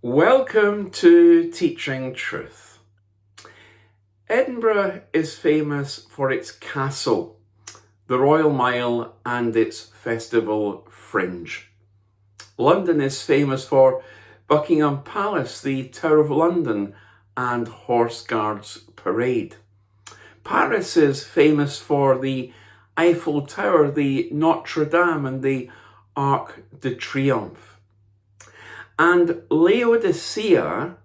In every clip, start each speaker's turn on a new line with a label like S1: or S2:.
S1: Welcome to Teaching Truth. Edinburgh is famous for its castle, the Royal Mile and its festival fringe. London is famous for Buckingham Palace, the Tower of London and Horse Guards Parade. Paris is famous for the Eiffel Tower, the Notre Dame and the Arc de Triomphe. And Laodicea,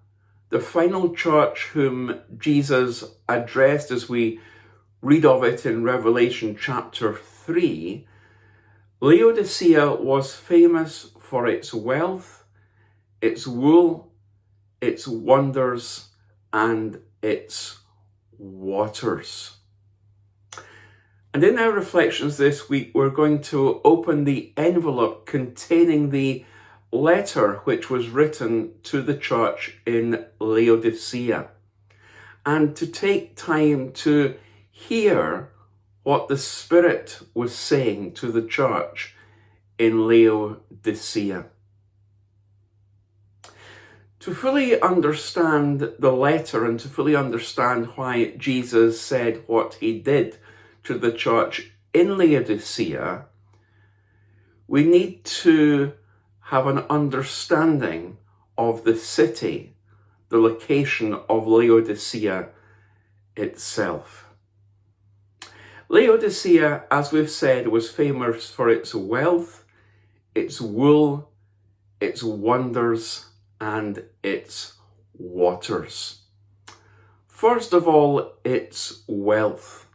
S1: the final church whom Jesus addressed as we read of it in Revelation chapter 3, Laodicea was famous for its wealth, its wool, its wonders, and its waters. And in our reflections this week, we're going to open the envelope containing the letter which was written to the church in Laodicea, and to take time to hear what the Spirit was saying to the church in Laodicea. To fully understand the letter and to fully understand why Jesus said what he did to the church in Laodicea, we need to have an understanding of the city, the location of Laodicea itself. Laodicea, as we've said, was famous for its wealth, its wool, its wonders, and its waters. First of all, its wealth.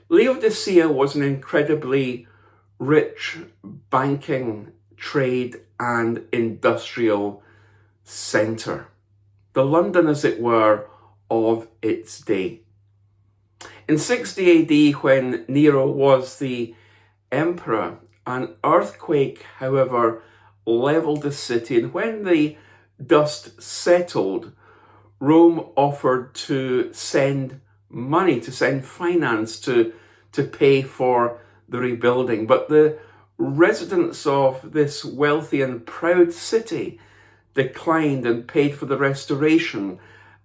S1: Laodicea was an incredibly rich banking, trade and industrial centre, the London, as it were, of its day. In 60 AD, when Nero was the emperor, an earthquake, however, levelled the city, and when the dust settled, Rome offered to send money, to send finance to pay for the rebuilding. But the residents of this wealthy and proud city declined and paid for the restoration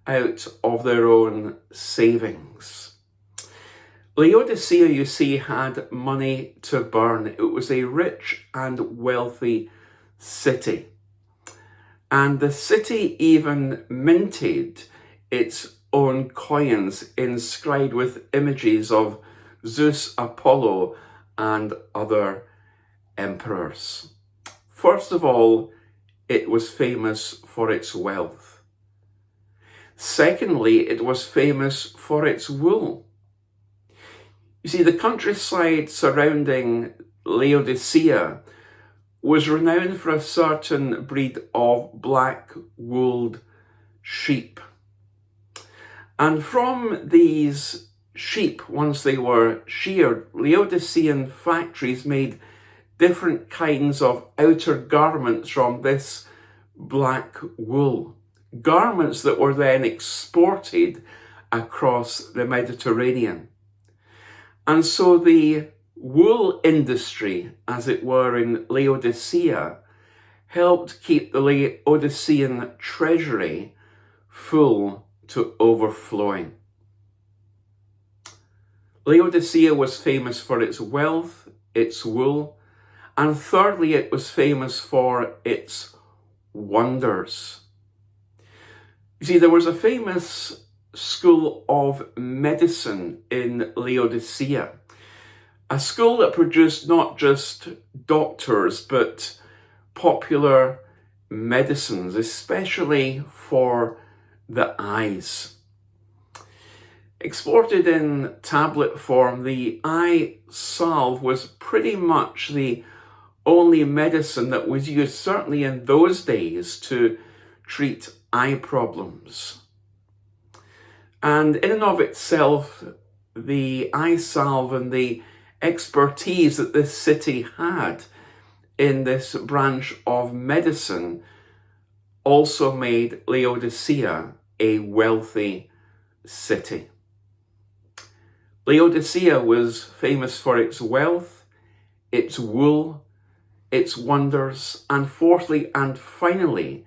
S1: out of their own savings. Laodicea, you see, had money to burn. It was a rich and wealthy city. And the city even minted its own coins inscribed with images of Zeus, Apollo, and other emperors. First of all, it was famous for its wealth. Secondly, it was famous for its wool. You see, the countryside surrounding Laodicea was renowned for a certain breed of black-wooled sheep. And from these sheep, once they were sheared, Laodicean factories made different kinds of outer garments from this black wool. Garments that were then exported across the Mediterranean. And so the wool industry, as it were, in Laodicea helped keep the Laodicean treasury full to overflowing. Laodicea was famous for its wealth, its wool, and thirdly, it was famous for its wonders. You see, there was a famous school of medicine in Laodicea, a school that produced not just doctors, but popular medicines, especially for the eyes. Exported in tablet form, the eye salve was pretty much the only medicine that was used, certainly in those days, to treat eye problems. And in and of itself, the eye salve and the expertise that this city had in this branch of medicine also made Laodicea a wealthy city. Laodicea was famous for its wealth, its wool, its wonders, and fourthly and finally,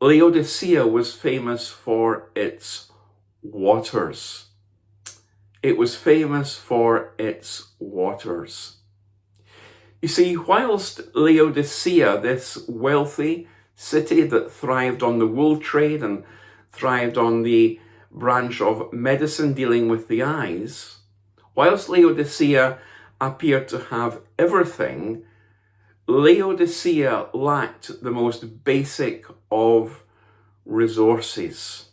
S1: Laodicea was famous for its waters. It was famous for its waters. You see, whilst Laodicea, this wealthy city that thrived on the wool trade and thrived on the branch of medicine dealing with the eyes, whilst Laodicea appeared to have everything, Laodicea lacked the most basic of resources.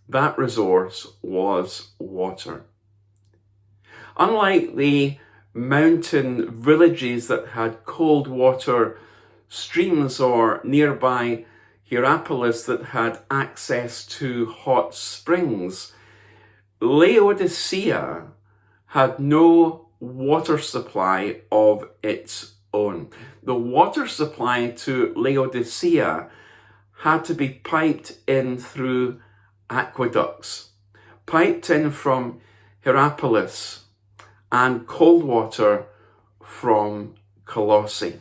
S1: That resource was water. Unlike the mountain villages that had cold water streams or nearby Hierapolis that had access to hot springs, Laodicea had no water supply of its own. The water supply to Laodicea had to be piped in through aqueducts, piped in from Hierapolis, and cold water from Colossae.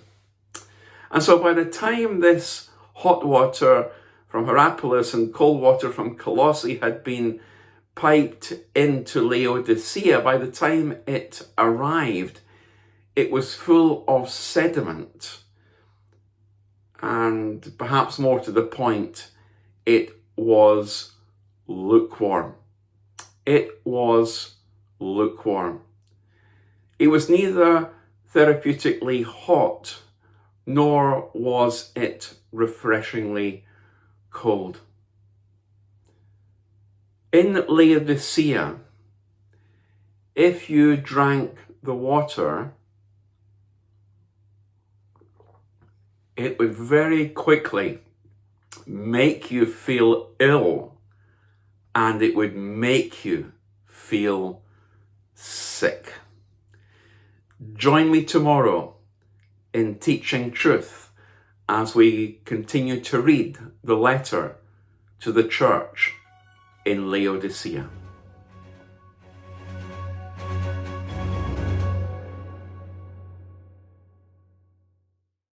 S1: And so by the time this hot water from Hierapolis and cold water from Colossae had been piped into Laodicea, by the time it arrived, it was full of sediment. And perhaps more to the point, it was lukewarm. It was lukewarm. It was neither therapeutically hot, nor was it refreshingly cold. In Laodicea, if you drank the water, it would very quickly make you feel ill, and it would make you feel sick. Join me tomorrow in Teaching Truth as we continue to read the letter to the church in Laodicea.